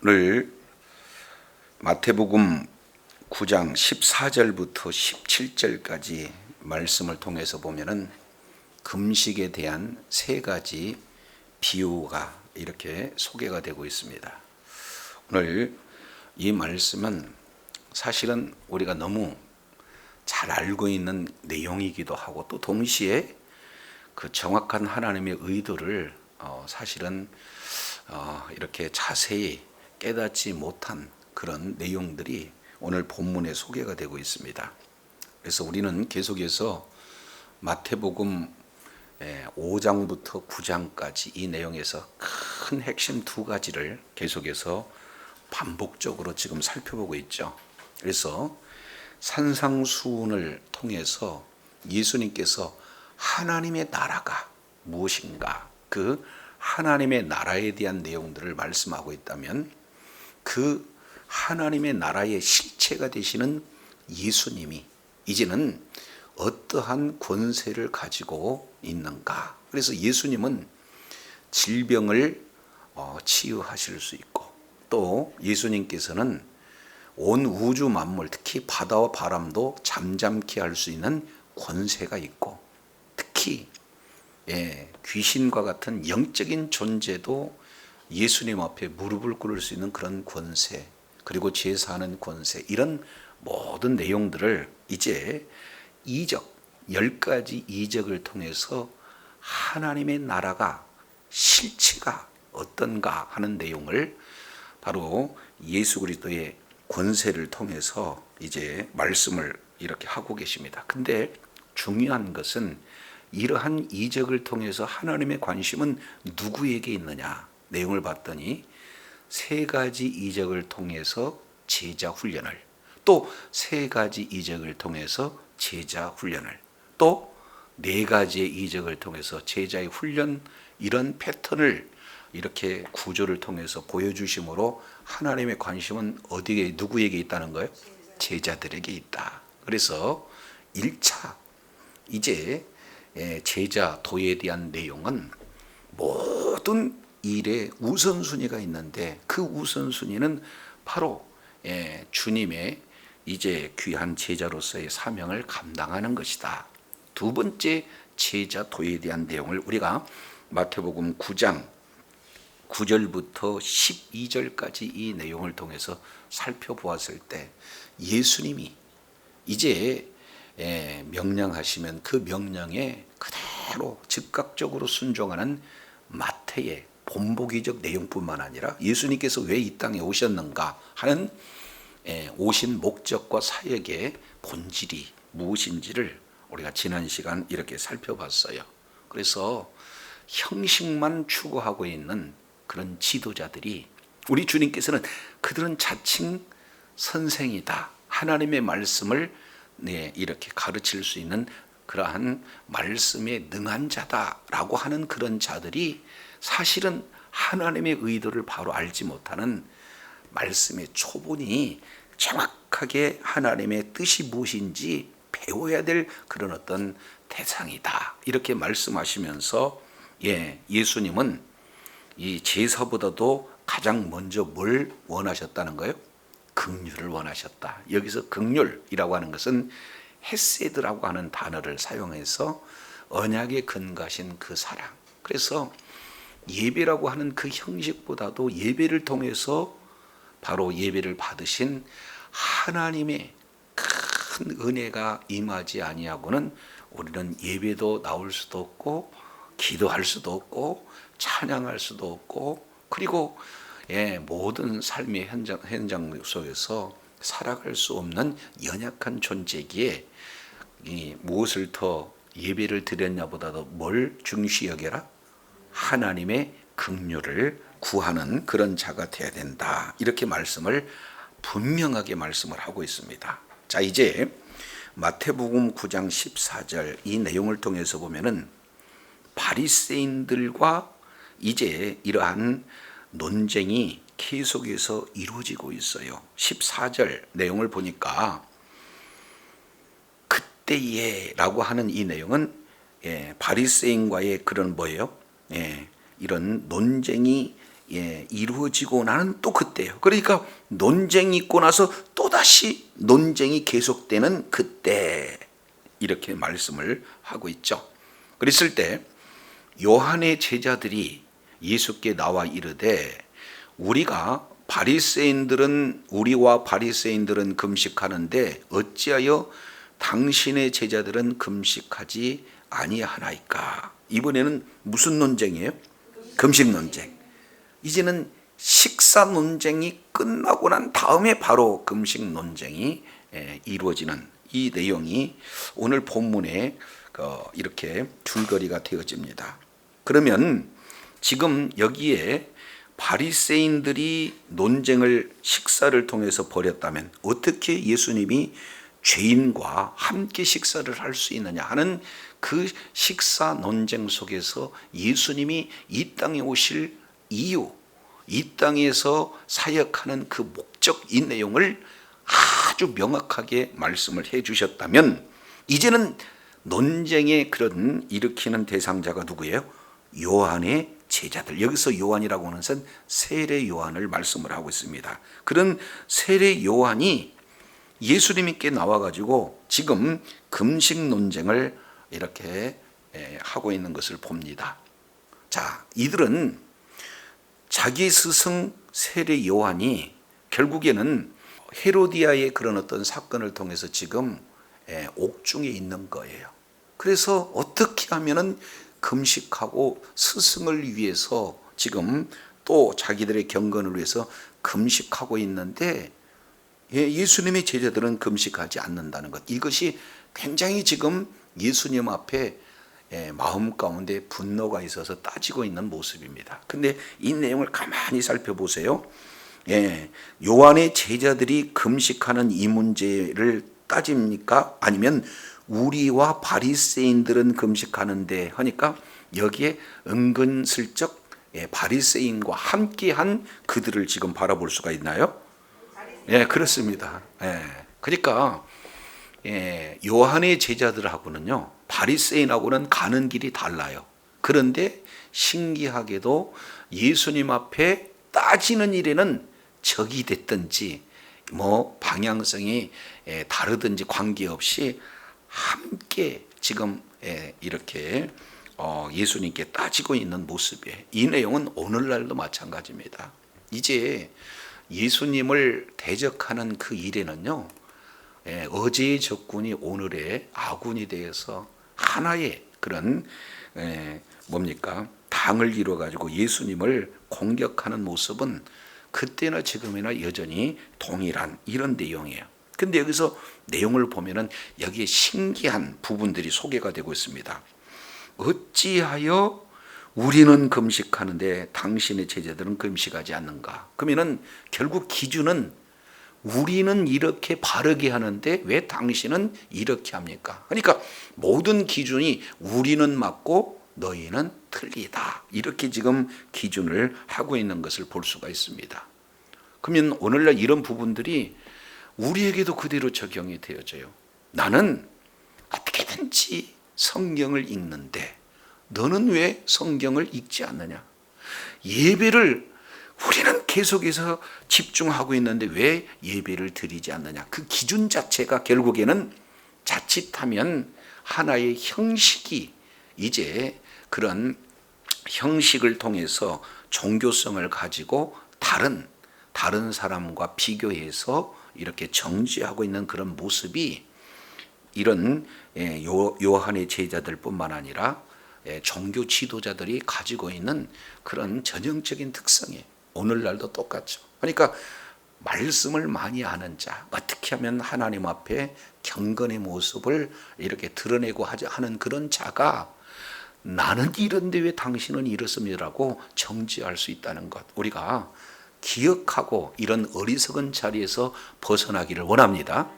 오늘 마태복음 9장 14절부터 17절까지 말씀을 통해서 보면은 금식에 대한 세 가지 비유가 이렇게 소개가 되고 있습니다. 오늘 이 말씀은 사실은 우리가 너무 잘 알고 있는 내용이기도 하고 또 동시에 그 정확한 하나님의 의도를 사실은 이렇게 자세히 깨닫지 못한 그런 내용들이 오늘 본문에 소개가 되고 있습니다. 그래서 우리는 계속해서 마태복음 5장부터 9장까지 이 내용에서 큰 핵심 두 가지를 계속해서 반복적으로 지금 살펴보고 있죠. 그래서 산상수훈을 통해서 예수님께서 하나님의 나라가 무엇인가, 그 하나님의 나라에 대한 내용들을 말씀하고 있다면 그 하나님의 나라의 실체가 되시는 예수님이 이제는 어떠한 권세를 가지고 있는가. 그래서 예수님은 질병을 치유하실 수 있고 또 예수님께서는 온 우주 만물 특히 바다와 바람도 잠잠케 할 수 있는 권세가 있고 특히 귀신과 같은 영적인 존재도 예수님 앞에 무릎을 꿇을 수 있는 그런 권세, 그리고 제사하는 권세, 이런 모든 내용들을 이제 이적, 10가지 이적을 통해서 하나님의 나라가 실체가 어떤가 하는 내용을 바로 예수 그리스도의 권세를 통해서 이제 말씀을 이렇게 하고 계십니다. 근데 중요한 것은 이러한 이적을 통해서 하나님의 관심은 누구에게 있느냐 내용을 봤더니 세 가지 이적을 통해서 제자 훈련을, 또 세 가지 이적을 통해서 제자 훈련을, 또 네 가지의 이적을 통해서 제자의 훈련, 이런 패턴을 이렇게 구조를 통해서 보여주심으로 하나님의 관심은 어디에 누구에게 있다는 거예요? 제자들에게 있다. 그래서 1차 이제 제자 도에 대한 내용은 모든 일에 우선순위가 있는데 그 우선순위는 바로 주님의 이제 귀한 제자로서의 사명을 감당하는 것이다. 두 번째 제자 도에 대한 내용을 우리가 마태복음 9장 9절부터 12절까지 이 내용을 통해서 살펴보았을 때 예수님이 이제 명령하시면 그 명령에 그대로 즉각적으로 순종하는 마태의 본보기적 내용뿐만 아니라 예수님께서 왜 이 땅에 오셨는가 하는 오신 목적과 사역의 본질이 무엇인지를 우리가 지난 시간 이렇게 살펴봤어요. 그래서 형식만 추구하고 있는 그런 지도자들이, 우리 주님께서는 그들은 자칭 선생이다, 하나님의 말씀을 이렇게 가르칠 수 있는 그러한 말씀에 능한 자다라고 하는 그런 자들이 사실은 하나님의 의도를 바로 알지 못하는, 말씀의 초본이 정확하게 하나님의 뜻이 무엇인지 배워야 될 그런 어떤 대상이다, 이렇게 말씀하시면서 예수님은 이 제사보다도 가장 먼저 뭘 원하셨다는 거예요? 긍휼을 원하셨다. 여기서 긍휼이라고 하는 것은 헤세드라고 하는 단어를 사용해서 언약에 근거하신 그 사랑. 그래서 예배라고 하는 그 형식보다도 예배를 통해서 바로 예배를 받으신 하나님의 큰 은혜가 임하지 아니하고는 우리는 예배도 나올 수도 없고 기도할 수도 없고 찬양할 수도 없고, 그리고 모든 삶의 현장 속에서 살아갈 수 없는 연약한 존재기에 무엇을 더 예배를 드렸냐보다도 뭘 중시 여겨라? 하나님의 긍휼을 구하는 그런 자가 되어야 된다, 이렇게 말씀을 분명하게 말씀을 하고 있습니다. 자, 이제 마태복음 9장 14절 이 내용을 통해서 보면은 바리새인들과 이제 이러한 논쟁이 계속해서 이루어지고 있어요. 14절 내용을 보니까 그때에 라고 하는 이 내용은 바리새인과의 그런 뭐예요? 이런 논쟁이 이루어지고 나는 또 그때요. 그러니까 논쟁이 있고 나서 또다시 논쟁이 계속되는 그때, 이렇게 말씀을 하고 있죠. 그랬을 때 요한의 제자들이 예수께 나와 이르되 우리와 바리새인들은 금식하는데 어찌하여 당신의 제자들은 금식하지 아니하나이까. 이번에는 무슨 논쟁이에요? 금식 논쟁. 이제는 식사 논쟁이 끝나고 난 다음에 바로 금식 논쟁이 이루어지는 이 내용이 오늘 본문에 이렇게 줄거리가 되어집니다. 그러면 지금 여기에 바리새인들이 논쟁을 식사를 통해서 벌였다면 어떻게 예수님이 죄인과 함께 식사를 할 수 있느냐 하는 그 식사 논쟁 속에서 예수님이 이 땅에 오실 이유, 이 땅에서 사역하는 그 목적, 이 내용을 아주 명확하게 말씀을 해 주셨다면 이제는 논쟁의 그런 일으키는 대상자가 누구예요? 요한의 제자들. 여기서 요한이라고 하는 것은 세례 요한을 말씀을 하고 있습니다. 그런 세례 요한이 예수님께 나와가지고 지금 금식 논쟁을 이렇게 하고 있는 것을 봅니다. 자, 이들은 자기 스승 세례 요한이 결국에는 헤로디아의 그런 어떤 사건을 통해서 지금 옥중에 있는 거예요. 그래서 어떻게 하면은 금식하고 스승을 위해서 지금 또 자기들의 경건을 위해서 금식하고 있는데 예수님의 제자들은 금식하지 않는다는 것, 이것이 굉장히 지금 예수님 앞에 마음 가운데 분노가 있어서 따지고 있는 모습입니다. 근데 이 내용을 가만히 살펴보세요. 요한의 제자들이 금식하는 이 문제를 따집니까? 아니면 우리와 바리새인들은 금식하는데 하니까 여기에 은근슬쩍 바리새인과 함께한 그들을 지금 바라볼 수가 있나요? 그렇습니다. 그러니까 요한의 제자들하고는요, 바리새인하고는 가는 길이 달라요. 그런데 신기하게도 예수님 앞에 따지는 일에는 적이 됐든지 방향성이 다르든지 관계없이 함께 지금 이렇게 예수님께 따지고 있는 모습이에요. 이 내용은 오늘날도 마찬가지입니다. 이제 예수님을 대적하는 그 일에는요, 어제의 적군이 오늘의 아군이 되어서 하나의 그런 당을 이루어 가지고 예수님을 공격하는 모습은 그때나 지금이나 여전히 동일한 이런 내용이에요. 근데 여기서 내용을 보면은 여기에 신기한 부분들이 소개가 되고 있습니다. 어찌하여 우리는 금식하는데 당신의 제자들은 금식하지 않는가? 그러면은 결국 기준은 우리는 이렇게 바르게 하는데 왜 당신은 이렇게 합니까? 그러니까 모든 기준이 우리는 맞고 너희는 틀리다, 이렇게 지금 기준을 하고 있는 것을 볼 수가 있습니다. 그러면 오늘날 이런 부분들이 우리에게도 그대로 적용이 되어져요. 나는 어떻게든지 성경을 읽는데 너는 왜 성경을 읽지 않느냐? 예배를 우리는 계속해서 집중하고 있는데 왜 예배를 드리지 않느냐? 그 기준 자체가 결국에는 자칫하면 하나의 형식이, 이제 그런 형식을 통해서 종교성을 가지고 다른 사람과 비교해서 이렇게 정죄하고 있는 그런 모습이 이런 요한의 제자들뿐만 아니라 종교 지도자들이 가지고 있는 그런 전형적인 특성이에요. 오늘날도 똑같죠. 그러니까 말씀을 많이 아는 자, 어떻게 하면 하나님 앞에 경건의 모습을 이렇게 드러내고 하는 그런 자가 나는 이런데 왜 당신은 이렇습니다라고 정죄할 수 있다는 것, 우리가 기억하고 이런 어리석은 자리에서 벗어나기를 원합니다.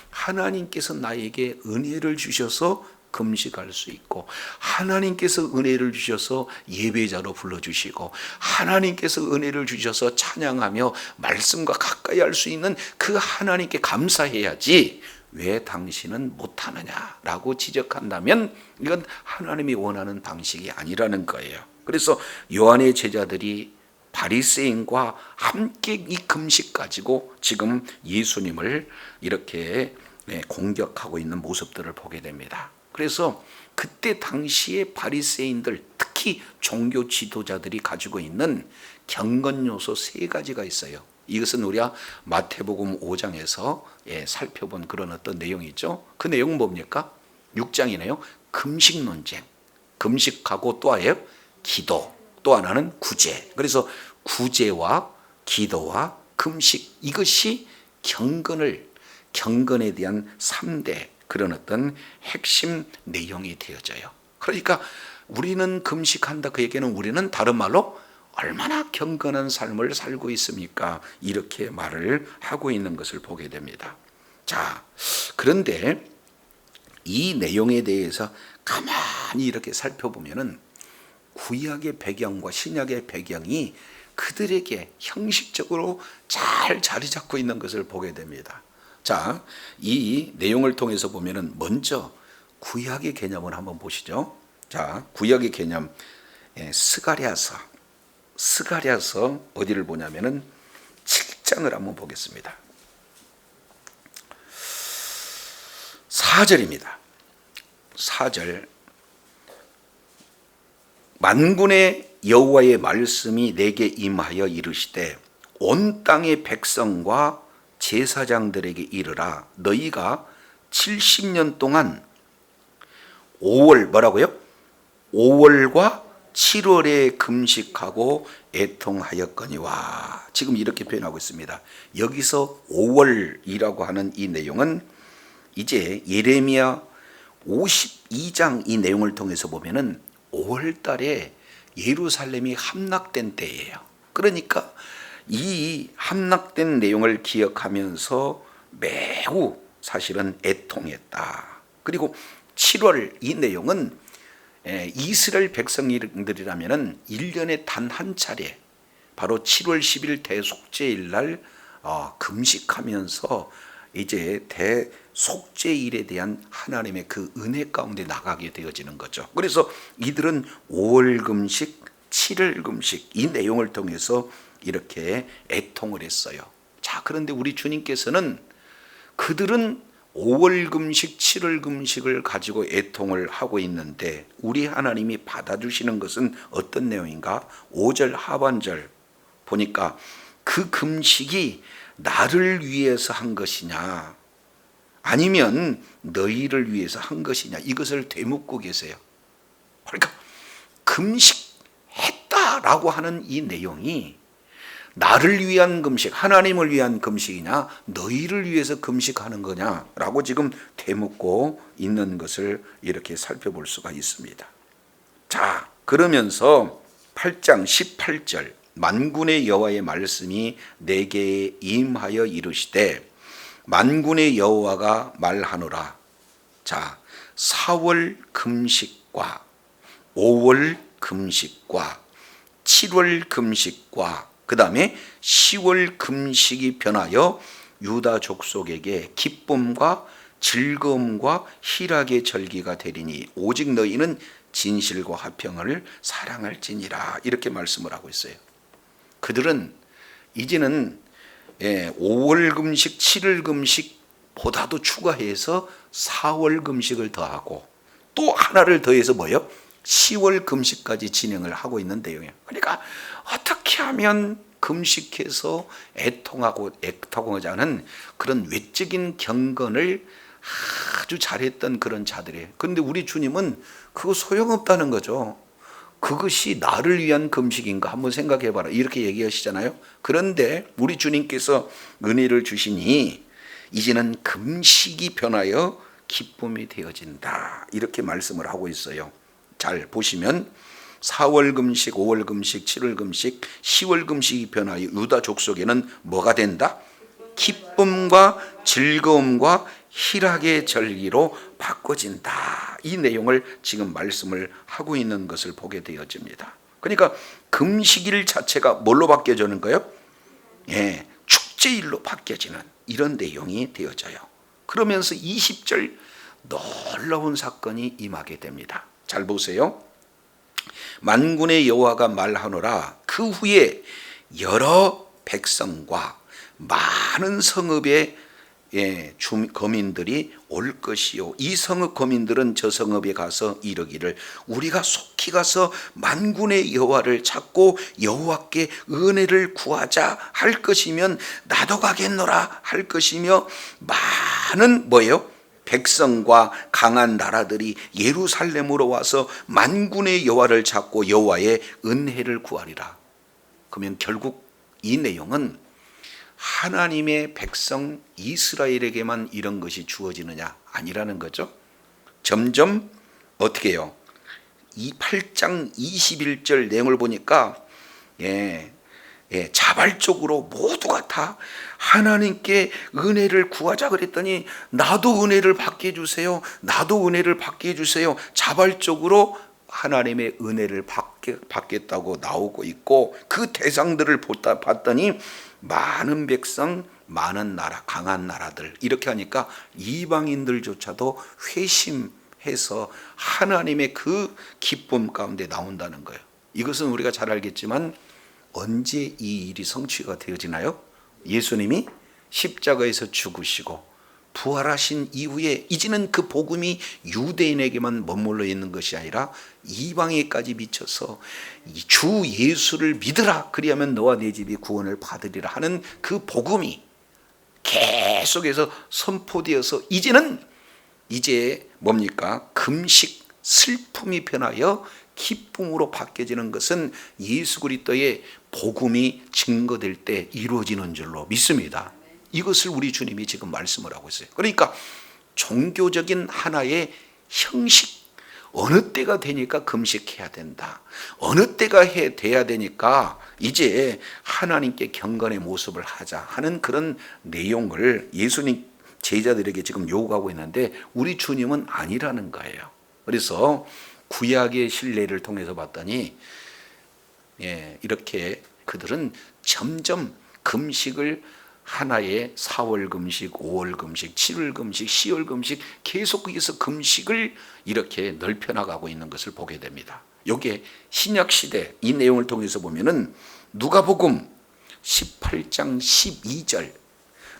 하나님께서 나에게 은혜를 주셔서 금식할 수 있고, 하나님께서 은혜를 주셔서 예배자로 불러주시고, 하나님께서 은혜를 주셔서 찬양하며 말씀과 가까이 할 수 있는 그 하나님께 감사해야지 왜 당신은 못하느냐라고 지적한다면 이건 하나님이 원하는 방식이 아니라는 거예요. 그래서 요한의 제자들이 바리새인과 함께 이 금식 가지고 지금 예수님을 이렇게 공격하고 있는 모습들을 보게 됩니다. 그래서 그때 당시에 바리새인들, 특히 종교 지도자들이 가지고 있는 경건 요소 3가지가 있어요. 이것은 우리가 마태복음 5장에서 살펴본 그런 어떤 내용이죠. 그 내용은 뭡니까? 6장이네요. 금식 논쟁. 금식하고 또 하나요? 기도. 또 하나는 구제. 그래서 구제와 기도와 금식, 이것이 경건에 대한 3대 그런 어떤 핵심 내용이 되어져요. 그러니까 우리는 금식한다, 그 얘기는 우리는 다른 말로 얼마나 경건한 삶을 살고 있습니까? 이렇게 말을 하고 있는 것을 보게 됩니다. 자, 그런데 이 내용에 대해서 가만히 이렇게 살펴보면은 구약의 배경과 신약의 배경이 그들에게 형식적으로 잘 자리 잡고 있는 것을 보게 됩니다. 자, 이 내용을 통해서 보면은 먼저 구약의 개념을 한번 보시죠. 자, 구약의 개념, 스가랴서 어디를 보냐면은 7장을 한번 보겠습니다. 4절입니다. 4절. 만군의 여호와의 말씀이 내게 임하여 이르시되 온 땅의 백성과 제사장들에게 이르라. 너희가 70년 동안 5월 뭐라고요? 5월과 7월에 금식하고 애통하였거니와. 지금 이렇게 표현하고 있습니다. 여기서 5월이라고 하는 이 내용은 이제 예레미야 52장 이 내용을 통해서 보면은 5월 달에 예루살렘이 함락된 때예요. 그러니까 이 함락된 내용을 기억하면서 매우 사실은 애통했다. 그리고 7월 이 내용은 이스라엘 백성들이라면 1년에 단 한 차례 바로 7월 10일 대속죄일 날 금식하면서 이제 대속죄일에 대한 하나님의 그 은혜 가운데 나가게 되어지는 거죠. 그래서 이들은 5월 금식, 7월 금식 이 내용을 통해서 이렇게 애통을 했어요. 자, 그런데 우리 주님께서는 그들은 5월 금식, 7월 금식을 가지고 애통을 하고 있는데 우리 하나님이 받아주시는 것은 어떤 내용인가? 5절 하반절 보니까 그 금식이 나를 위해서 한 것이냐 아니면 너희를 위해서 한 것이냐, 이것을 되묻고 계세요. 그러니까 금식했다라고 하는 이 내용이 나를 위한 금식, 하나님을 위한 금식이냐 너희를 위해서 금식하는 거냐라고 지금 되묻고 있는 것을 이렇게 살펴볼 수가 있습니다. 자, 그러면서 8장 18절 만군의 여호와의 말씀이 내게 임하여 이르시되 만군의 여호와가 말하노라. 자, 4월 금식과 5월 금식과 7월 금식과 그 다음에 10월 금식이 변하여 유다 족속에게 기쁨과 즐거움과 희락의 절기가 되리니 오직 너희는 진실과 화평을 사랑할지니라. 이렇게 말씀을 하고 있어요. 그들은 이제는 5월 금식, 7월 금식보다도 추가해서 4월 금식을 더하고 또 하나를 더해서 뭐예요? 10월 금식까지 진행을 하고 있는 내용이에요. 그러니까 어떻게 하면 금식해서 애통하고자 하는 그런 외적인 경건을 아주 잘했던 그런 자들이에요. 그런데 우리 주님은 그거 소용없다는 거죠. 그것이 나를 위한 금식인가 한번 생각해 봐라, 이렇게 얘기하시잖아요. 그런데 우리 주님께서 은혜를 주시니 이제는 금식이 변하여 기쁨이 되어진다, 이렇게 말씀을 하고 있어요. 잘 보시면 4월 금식, 5월 금식, 7월 금식, 10월 금식이 변하여 유다 족속에는 뭐가 된다? 기쁨과 즐거움과 희락의 절기로 바꿔진다. 이 내용을 지금 말씀을 하고 있는 것을 보게 되어집니다. 그러니까 금식일 자체가 뭘로 바뀌어지는 거예요? 축제일로 바뀌어지는 이런 내용이 되어져요. 그러면서 20절 놀라운 사건이 임하게 됩니다. 잘 보세요. 만군의 여호와가 말하노라. 그 후에 여러 백성과 많은 성읍의 거민들이 올 것이요, 이 성읍 거민들은 저 성읍에 가서 이르기를 우리가 속히 가서 만군의 여호와를 찾고 여호와께 은혜를 구하자 할 것이면 나도 가겠노라 할 것이며, 많은 뭐예요? 백성과 강한 나라들이 예루살렘으로 와서 만군의 여호와를 찾고 여호와의 은혜를 구하리라. 그러면 결국 이 내용은 하나님의 백성 이스라엘에게만 이런 것이 주어지느냐? 아니라는 거죠. 점점 어떻게 해요? 이 8장 21절 내용을 보니까 자발적으로 모두가 다 하나님께 은혜를 구하자 그랬더니 나도 은혜를 받게 해주세요, 나도 은혜를 받게 해주세요, 자발적으로 하나님의 은혜를 받겠다고 나오고 있고, 그 대상들을 봤더니 많은 백성, 많은 나라, 강한 나라들, 이렇게 하니까 이방인들조차도 회심해서 하나님의 그 기쁨 가운데 나온다는 거예요. 이것은 우리가 잘 알겠지만 언제 이 일이 성취가 되어지나요? 예수님이 십자가에서 죽으시고 부활하신 이후에 이제는 그 복음이 유대인에게만 머물러 있는 것이 아니라 이방에까지 미쳐서 주 예수를 믿으라, 그리하면 너와 네 집이 구원을 받으리라 하는 그 복음이 계속해서 선포되어서 이제 뭡니까? 금식, 슬픔이 변하여 기쁨으로 바뀌어지는 것은 예수 그리스도의 복음이 증거될 때 이루어지는 줄로 믿습니다. 이것을 우리 주님이 지금 말씀을 하고 있어요. 그러니까 종교적인 하나의 형식, 어느 때가 되니까 금식해야 된다, 어느 때가 돼야 되니까 이제 하나님께 경건의 모습을 하자 하는 그런 내용을 예수님 제자들에게 지금 요구하고 있는데 우리 주님은 아니라는 거예요. 그래서 구약의 신뢰를 통해서 봤더니 이렇게 그들은 점점 금식을 하나의 4월 금식, 5월 금식, 7월 금식, 10월 금식, 계속 거기서 금식을 이렇게 넓혀나가고 있는 것을 보게 됩니다. 이게 신약시대 이 내용을 통해서 보면은 누가복음 18장 12절,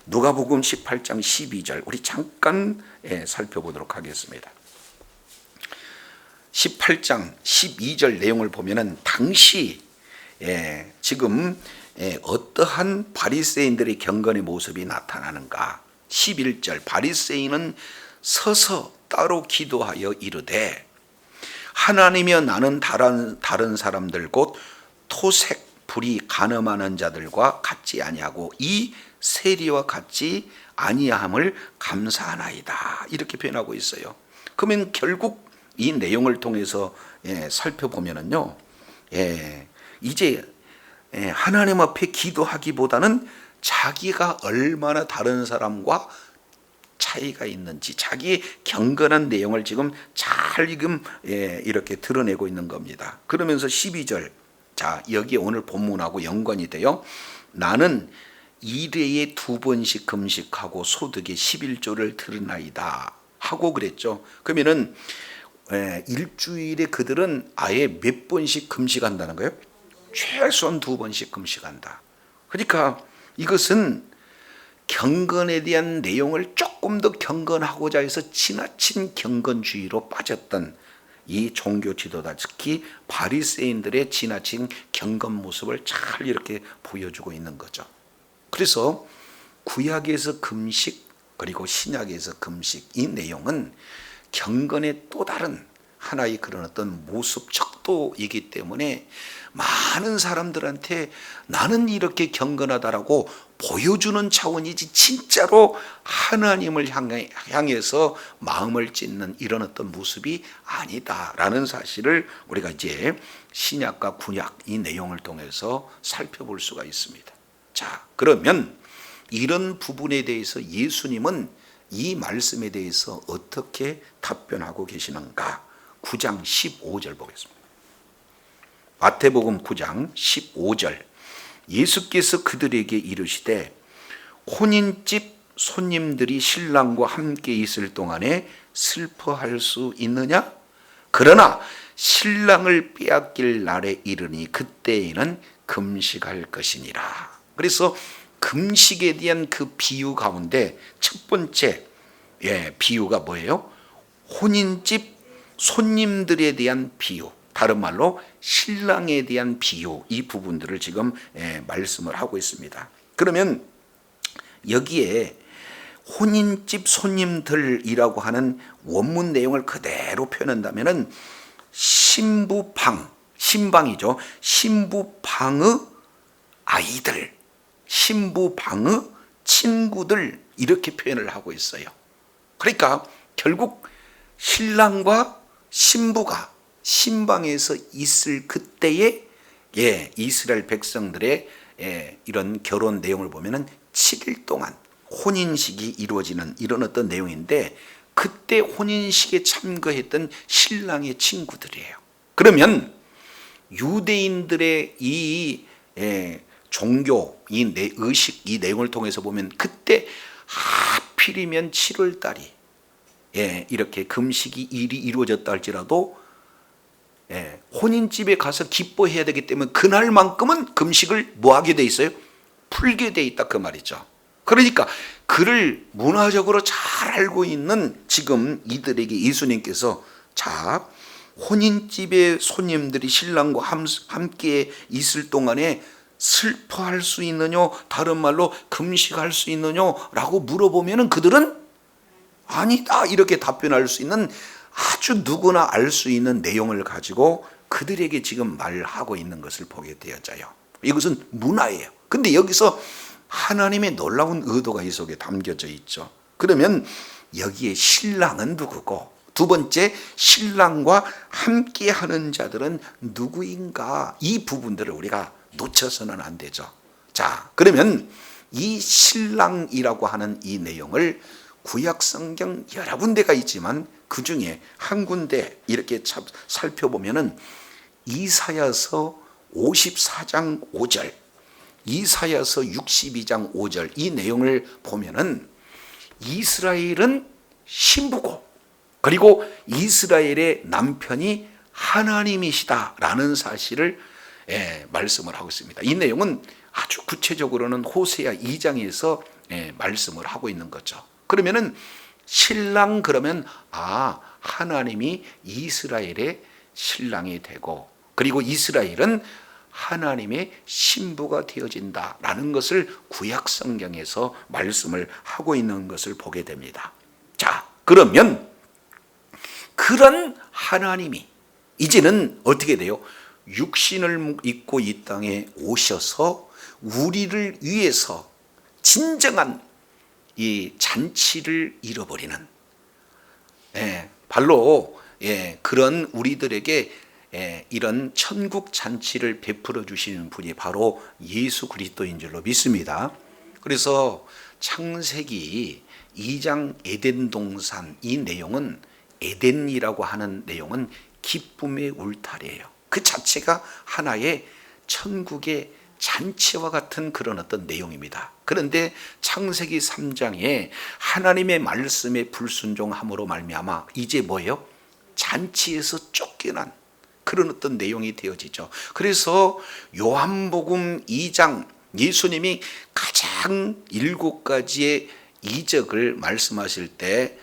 누가복음 18장 12절 우리 잠깐 살펴보도록 하겠습니다. 18장 12절 내용을 보면은 당시 지금 어떠한 바리새인들의 경건의 모습이 나타나는가? 11절 바리새인은 서서 따로 기도하여 이르되 하나님이여 나는 다른 사람들 곧 토색 불이 간음하는 자들과 같지 아니하고 이 세리와 같지 아니함을 감사하나이다, 이렇게 표현하고 있어요. 그러면 결국 이 내용을 통해서 살펴보면은요, 이제 하나님 앞에 기도하기보다는 자기가 얼마나 다른 사람과 차이가 있는지 자기의 경건한 내용을 지금 잘 이렇게 드러내고 있는 겁니다. 그러면서 12절, 자 여기 오늘 본문하고 연관이 돼요. 나는 일회에 2번씩 금식하고 소득의 11조를 드러나이다 하고 그랬죠. 그러면은 일주일에 그들은 아예 몇 번씩 금식한다는 거예요? 최소한 2번씩 금식한다. 그러니까 이것은 경건에 대한 내용을 조금 더 경건하고자 해서 지나친 경건주의로 빠졌던 이 종교 지도자, 특히 바리새인들의 지나친 경건 모습을 잘 이렇게 보여주고 있는 거죠. 그래서 구약에서 금식 그리고 신약에서 금식, 이 내용은 경건의 또 다른 하나의 그런 어떤 모습 척도이기 때문에 많은 사람들한테 나는 이렇게 경건하다라고 보여주는 차원이지 진짜로 하나님을 향해서 마음을 찢는 이런 어떤 모습이 아니다라는 사실을 우리가 이제 신약과 구약 이 내용을 통해서 살펴볼 수가 있습니다. 자, 그러면 이런 부분에 대해서 예수님은 이 말씀에 대해서 어떻게 답변하고 계시는가? 9장 15절 보겠습니다. 마태복음 9장 15절, 예수께서 그들에게 이르시되 혼인집 손님들이 신랑과 함께 있을 동안에 슬퍼할 수 있느냐? 그러나 신랑을 빼앗길 날에 이르니 그때에는 금식할 것이니라. 그래서 금식에 대한 그 비유 가운데 첫 번째 비유가 뭐예요? 혼인집 손님들에 대한 비유, 다른 말로 신랑에 대한 비유, 이 부분들을 지금 말씀을 하고 있습니다. 그러면 여기에 혼인집 손님들이라고 하는 원문 내용을 그대로 표현한다면은 신방이죠. 신부방의 아이들, 신부방의 친구들, 이렇게 표현을 하고 있어요. 그러니까 결국 신랑과 신부가 신방에서 있을 그때에 이스라엘 백성들의 이런 결혼 내용을 보면은 7일 동안 혼인식이 이루어지는 이런 어떤 내용인데, 그때 혼인식에 참가했던 신랑의 친구들이에요. 그러면 유대인들의 이 종교, 이 의식, 이 내용을 통해서 보면 그때 하필이면 7월 달이 이렇게 금식이 일이 이루어졌다 할지라도 혼인집에 가서 기뻐해야 되기 때문에 그날만큼은 금식을 뭐 하게 돼 있어요? 풀게 돼 있다, 그 말이죠. 그러니까 그를 문화적으로 잘 알고 있는 지금 이들에게 예수님께서, 자, 혼인집에 손님들이 신랑과 함께 있을 동안에 슬퍼할 수 있느냐, 다른 말로 금식할 수 있느냐 라고 물어보면 그들은 아니다, 이렇게 답변할 수 있는, 아주 누구나 알 수 있는 내용을 가지고 그들에게 지금 말하고 있는 것을 보게 되어져요. 이것은 문화예요. 근데 여기서 하나님의 놀라운 의도가 이 속에 담겨져 있죠. 그러면 여기에 신랑은 누구고, 두 번째 신랑과 함께 하는 자들은 누구인가, 이 부분들을 우리가 놓쳐서는 안 되죠. 자, 그러면 이 신랑이라고 하는 이 내용을 구약 성경 여러 군데가 있지만 그 중에 한 군데 이렇게 살펴보면은 이사야서 54장 5절, 이사야서 62장 5절, 이 내용을 보면은 이스라엘은 신부고, 그리고 이스라엘의 남편이 하나님이시다라는 사실을 말씀을 하고 있습니다. 이 내용은 아주 구체적으로는 호세아 2장에서 말씀을 하고 있는 거죠. 그러면은 신랑, 그러면 하나님이 이스라엘의 신랑이 되고, 그리고 이스라엘은 하나님의 신부가 되어진다라는 것을 구약 성경에서 말씀을 하고 있는 것을 보게 됩니다. 자, 그러면 그런 하나님이 이제는 어떻게 돼요? 육신을 입고 이 땅에 오셔서 우리를 위해서 진정한 이 잔치를 이뤄버리는, 발로 그런 우리들에게 이런 천국 잔치를 베풀어 주시는 분이 바로 예수 그리스도인 줄로 믿습니다. 그래서 창세기 2장 에덴 동산, 이 내용은 에덴이라고 하는 내용은 기쁨의 울타리예요. 그 자체가 하나의 천국의 잔치와 같은 그런 어떤 내용입니다. 그런데 창세기 3장에 하나님의 말씀에 불순종함으로 말미암아 이제 뭐예요? 잔치에서 쫓겨난 그런 어떤 내용이 되어지죠. 그래서 요한복음 2장, 예수님이 가장 7가지의 이적을 말씀하실 때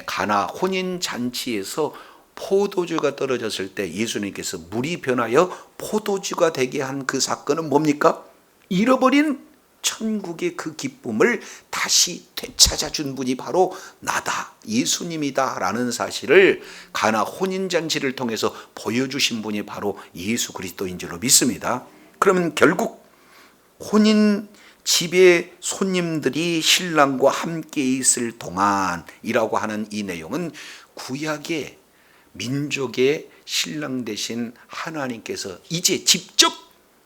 가나 혼인 잔치에서 포도주가 떨어졌을 때 예수님께서 물이 변하여 포도주가 되게 한 그 사건은 뭡니까? 잃어버린 천국의 그 기쁨을 다시 되찾아 준 분이 바로 나다, 예수님이다 라는 사실을 가나 혼인잔치를 통해서 보여주신 분이 바로 예수 그리스도인 줄로 믿습니다. 그러면 결국 혼인 집에 손님들이 신랑과 함께 있을 동안이라고 하는 이 내용은 구약의 민족의 신랑 되신 하나님께서 이제 직접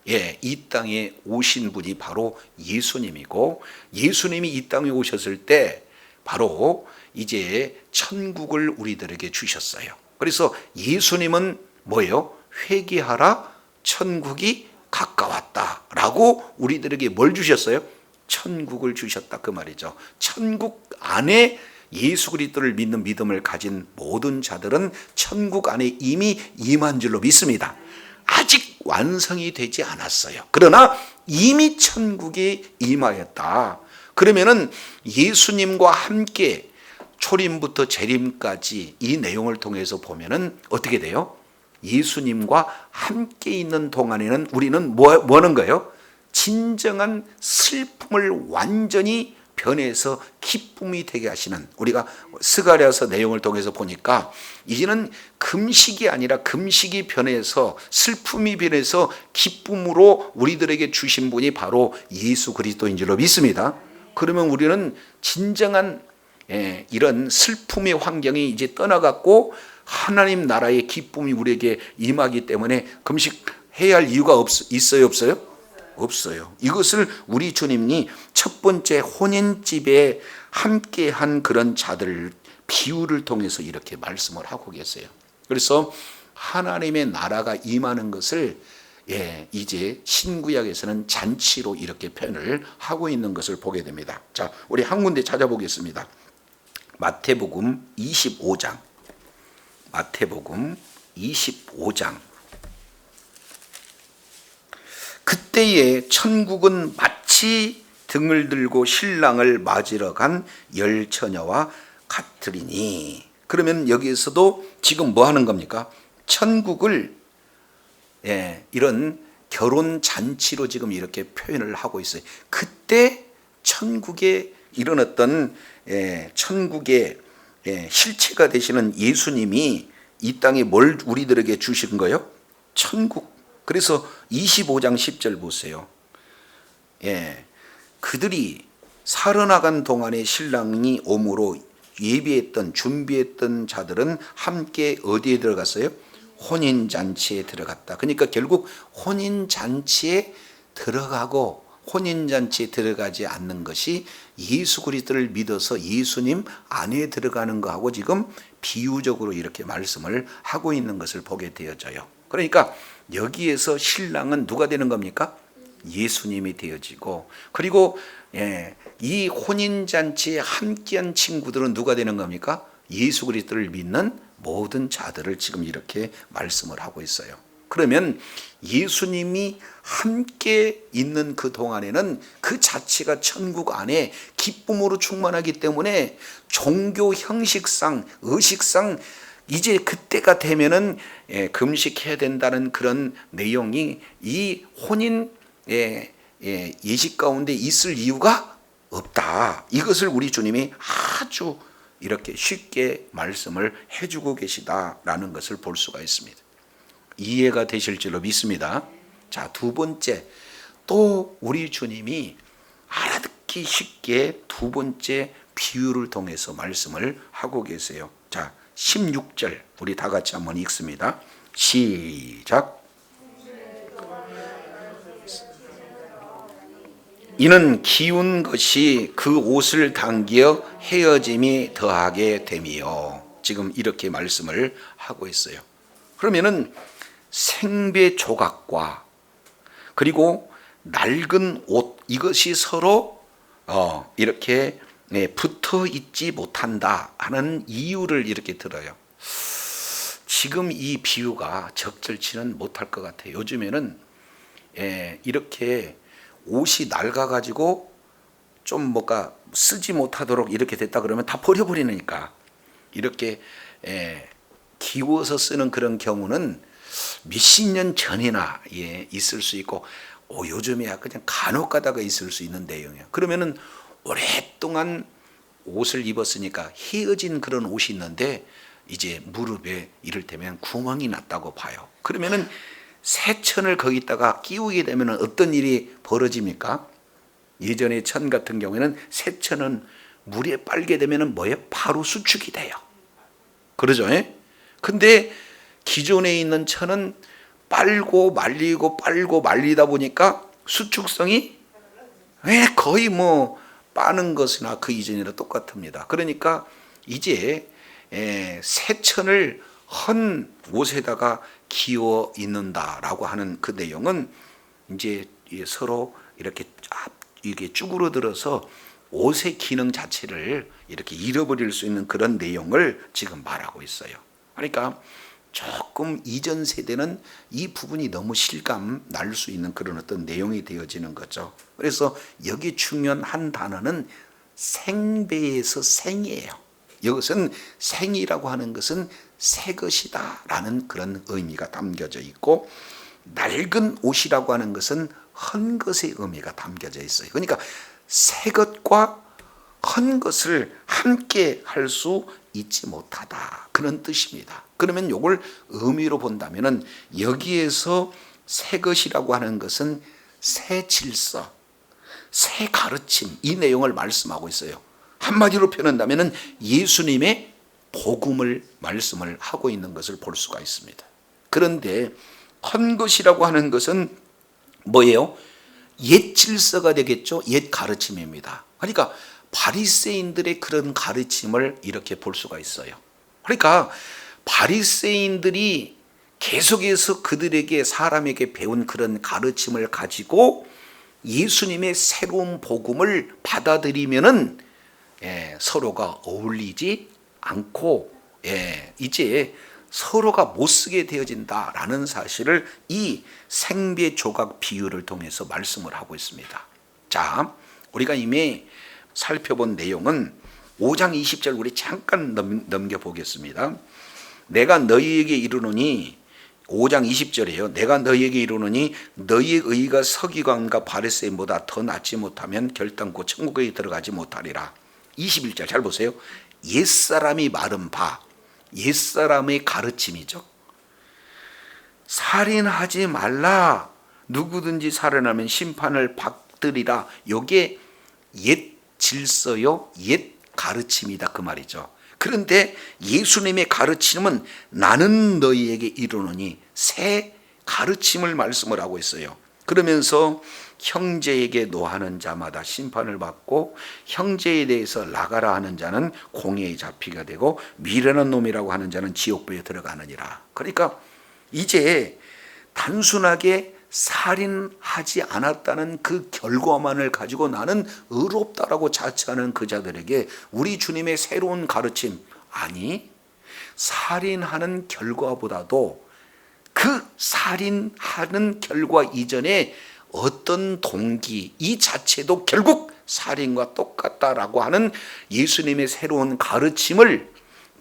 이 땅에 오신 분이 바로 예수님이고, 예수님이 이 땅에 오셨을 때 바로 이제 천국을 우리들에게 주셨어요. 그래서 예수님은 뭐예요? 회개하라, 천국이 가까웠다 라고 우리들에게 뭘 주셨어요? 천국을 주셨다, 그 말이죠. 천국 안에 예수 그리스도를 믿는 믿음을 가진 모든 자들은 천국 안에 이미 임한 줄로 믿습니다. 아직 완성이 되지 않았어요. 그러나 이미 천국에 임하였다. 그러면은 예수님과 함께 초림부터 재림까지 이 내용을 통해서 보면은 어떻게 돼요? 예수님과 함께 있는 동안에는 우리는 뭐 하는 거예요? 진정한 슬픔을 완전히 변해서 기쁨이 되게 하시는, 우리가 스가랴서 내용을 통해서 보니까 이제는 금식이 아니라 금식이 변해서 슬픔이 변해서 기쁨으로 우리들에게 주신 분이 바로 예수 그리스도인 줄로 믿습니다. 그러면 우리는 진정한 이런 슬픔의 환경이 이제 떠나갔고 하나님 나라의 기쁨이 우리에게 임하기 때문에 금식해야 할 이유가 있어요, 없어요? 없어요. 이것을 우리 주님이 첫 번째 혼인집에 함께한 그런 자들 비유를 통해서 이렇게 말씀을 하고 계세요. 그래서 하나님의 나라가 임하는 것을 이제 신구약에서는 잔치로 이렇게 표현을 하고 있는 것을 보게 됩니다. 자, 우리 한 군데 찾아보겠습니다. 마태복음 25장. 마태복음 25장. 그때에 천국은 마치 등을 들고 신랑을 맞으러 간 열 처녀와 같으리니. 그러면 여기에서도 지금 뭐 하는 겁니까? 천국을 이런 결혼 잔치로 지금 이렇게 표현을 하고 있어요. 그때 천국에 이런 어떤 천국의 실체가 되시는 예수님이 이 땅에 뭘 우리들에게 주신 거예요? 천국. 그래서 25장 10절 보세요. 그들이 살아나간 동안에 신랑이 오므로 예비했던 준비했던 자들은 함께 어디에 들어갔어요? 혼인잔치에 들어갔다. 그러니까 결국 혼인잔치에 들어가고 혼인잔치에 들어가지 않는 것이 예수 그리스도를 믿어서 예수님 안에 들어가는 거하고 지금 비유적으로 이렇게 말씀을 하고 있는 것을 보게 되어져요. 그러니까 여기에서 신랑은 누가 되는 겁니까? 예수님이 되어지고, 그리고 이 혼인잔치에 함께한 친구들은 누가 되는 겁니까? 예수 그리스도를 믿는 모든 자들을 지금 이렇게 말씀을 하고 있어요. 그러면 예수님이 함께 있는 그 동안에는 그 자체가 천국 안에 기쁨으로 충만하기 때문에 종교 형식상, 의식상 이제 그때가 되면은 금식해야 된다는 그런 내용이 이 혼인 예식 가운데 있을 이유가 없다. 이것을 우리 주님이 아주 이렇게 쉽게 말씀을 해주고 계시다라는 것을 볼 수가 있습니다. 이해가 되실 줄로 믿습니다. 자, 두 번째, 또 우리 주님이 알아듣기 쉽게 두 번째 비유를 통해서 말씀을 하고 계세요. 자, 16절 우리 다 같이 한번 읽습니다. 시작. 이는 기운 것이 그 옷을 당겨 헤어짐이 더하게 됨이요. 지금 이렇게 말씀을 하고 있어요. 그러면은 생배 조각과 그리고 낡은 옷, 이것이 서로 이렇게 붙어 있지 못한다 하는 이유를 이렇게 들어요. 지금 이 비유가 적절치는 못할 것 같아요. 요즘에는 이렇게 옷이 낡아가지고 좀 뭔가 쓰지 못하도록 이렇게 됐다 그러면 다 버려버리니까 이렇게 기워서 쓰는 그런 경우는 몇십 년 전이나 있을 수 있고 요즘에야 그냥 간혹 가다가 있을 수 있는 내용이에요. 그러면은 오랫동안 옷을 입었으니까 휘어진 그런 옷이 있는데 이제 무릎에 이를테면 구멍이 났다고 봐요. 그러면은 새천을 거기다가 끼우게 되면 어떤 일이 벌어집니까? 예전에 천 같은 경우에는 새천은 물에 빨게 되면 뭐예요? 바로 수축이 돼요. 그러죠? 근데 기존에 있는 천은 빨고 말리고 빨고 말리다 보니까 수축성이 거의 뭐 빠는 것이나 그 이전이나 똑같습니다. 그러니까 이제 새천을 헌 옷에다가 기워 입는다라고 하는 그 내용은 이제 서로 이렇게 이게 쭈그러들어서 옷의 기능 자체를 이렇게 잃어버릴 수 있는 그런 내용을 지금 말하고 있어요. 그러니까 조금 이전 세대는 이 부분이 너무 실감 날 수 있는 그런 어떤 내용이 되어지는 거죠. 그래서 여기 중요한 한 단어는 생배에서 생이에요. 이것은 생이라고 하는 것은 새 것이다 라는 그런 의미가 담겨져 있고, 낡은 옷이라고 하는 것은 헌 것의 의미가 담겨져 있어요. 그러니까 새 것과 헌 것을 함께 할 수 있지 못하다, 그런 뜻입니다. 그러면 이걸 의미로 본다면은 여기에서 새 것이라고 하는 것은 새 질서, 새 가르침, 이 내용을 말씀하고 있어요. 한마디로 표현한다면은 예수님의 복음을 말씀을 하고 있는 것을 볼 수가 있습니다. 그런데 헌 것이라고 하는 것은 뭐예요? 옛 질서가 되겠죠. 옛 가르침입니다. 그러니까 바리새인들의 그런 가르침을 이렇게 볼 수가 있어요. 그러니까 바리새인들이 계속해서 그들에게, 사람에게 배운 그런 가르침을 가지고 예수님의 새로운 복음을 받아들이면은 서로가 어울리지 않고 이제 서로가 못 쓰게 되어진다라는 사실을 이 생배 조각 비유를 통해서 말씀을 하고 있습니다. 자, 우리가 이미 살펴본 내용은 5장 20절 우리 잠깐 넘겨보겠습니다. 내가 너희에게 이르노니, 5장 20절이에요. 내가 너희에게 이르노니 너희의 의가 서기관과 바리새인보다 더 낫지 못하면 결단코 천국에 들어가지 못하리라. 21절 잘 보세요. 옛사람이 말한 바, 옛사람의 가르침이죠. 살인하지 말라, 누구든지 살인하면 심판을 받으리라. 이게 옛 질서요, 옛 가르침이다, 그 말이죠. 그런데 예수님의 가르침은 나는 너희에게 이르노니 새 가르침을 말씀을 하고 있어요. 그러면서 형제에게 노하는 자마다 심판을 받고 형제에 대해서 나가라 하는 자는 공회에 잡히게 되고 미련한 놈이라고 하는 자는 지옥불에 들어가느니라. 그러니까 이제 단순하게 살인하지 않았다는 그 결과만을 가지고 나는 의롭다라고 자처하는 그 자들에게 우리 주님의 새로운 가르침, 아니 살인하는 결과보다도 그 살인하는 결과 이전에 어떤 동기, 이 자체도 결국 살인과 똑같다라고 하는 예수님의 새로운 가르침을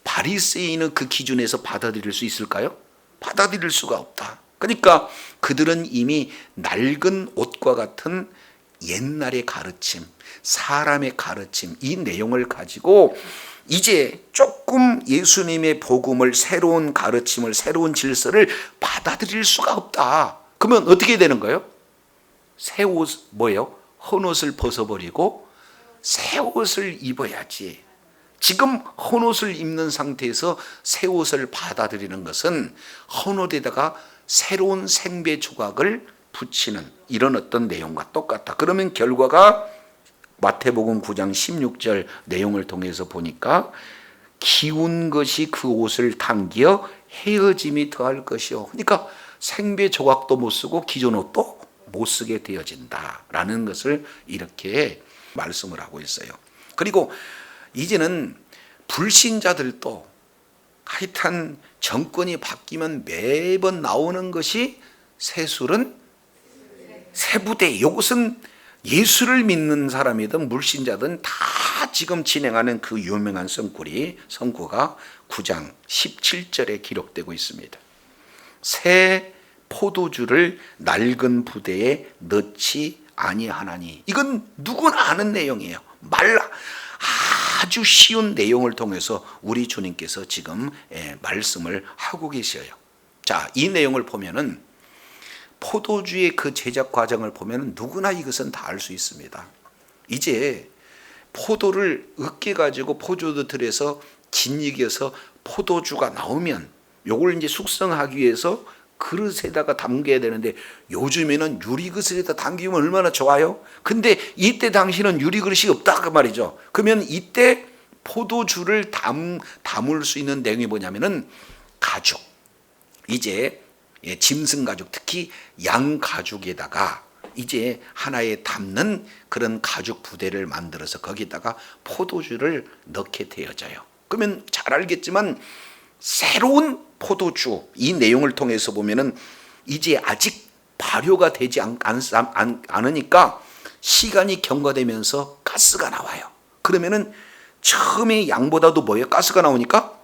바리새인은 그 기준에서 받아들일 수 있을까요? 받아들일 수가 없다. 그러니까 그들은 이미 낡은 옷과 같은 옛날의 가르침, 사람의 가르침, 이 내용을 가지고 이제 조금 예수님의 복음을, 새로운 가르침을, 새로운 질서를 받아들일 수가 없다. 그러면 어떻게 되는 거예요? 새 옷, 뭐예요? 헌 옷을 벗어버리고 새 옷을 입어야지. 지금 헌 옷을 입는 상태에서 새 옷을 받아들이는 것은 헌 옷에다가 새로운 생배 조각을 붙이는 이런 어떤 내용과 똑같다. 그러면 결과가 마태복음 9장 16절 내용을 통해서 보니까 기운 것이 그 옷을 당겨 헤어짐이 더할 것이요. 그러니까 생배 조각도 못 쓰고 기존 옷도 못 쓰게 되어진다라는 것을 이렇게 말씀을 하고 있어요. 그리고 이제는 불신자들도 하여튼 정권이 바뀌면 매번 나오는 것이 새술은 새부대. 이것은 예수를 믿는 사람이든 불신자든 다 지금 진행하는 그 유명한 선구가 9장 17절에 기록되고 있습니다. 새 포도주를 낡은 부대에 넣지 아니하나니. 이건 누구나 아는 내용이에요. 아주 쉬운 내용을 통해서 우리 주님께서 지금 말씀을 하고 계셔요. 자, 이 내용을 보면은 포도주의 그 제작 과정을 보면 누구나 이것은 다 알 수 있습니다. 이제 포도를 으깨 가지고 포도들에서 진익여서 포도주가 나오면 요걸 이제 숙성하기 위해서 그릇에다가 담겨야 되는데 요즘에는 유리그릇에다 담기면 얼마나 좋아요? 근데 이때 당시는 유리그릇이 없다 그 말이죠. 그러면 이때 포도주를 담을 수 있는 내용이 뭐냐면은 가죽, 이제 짐승 가죽, 특히 양 가죽에다가 이제 하나에 담는 그런 가죽 부대를 만들어서 거기다가 포도주를 넣게 되어져요. 그러면 잘 알겠지만 새로운 포도주, 이 내용을 통해서 보면은 이제 아직 발효가 되지 않으니까 시간이 경과되면서 가스가 나와요. 그러면은 처음에 양보다도 뭐예요? 가스가 나오니까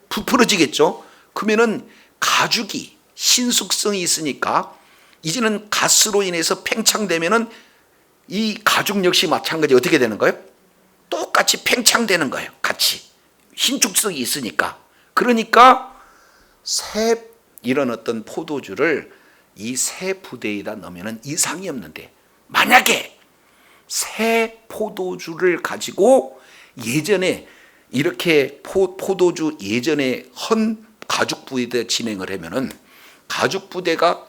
부풀어지겠죠. 그러면은 가죽이 신숙성이 있으니까 이제는 가스로 인해서 팽창되면은 이 가죽 역시 마찬가지 어떻게 되는 거예요? 똑같이 팽창되는 거예요. 같이 신축성이 있으니까. 그러니까 새 이런 어떤 포도주를 이 새 부대에다 넣으면은 이상이 없는데, 만약에 새 포도주를 가지고 예전에 이렇게 포도주 예전에 헌 가죽 부대에 진행을 하면은 가죽 부대가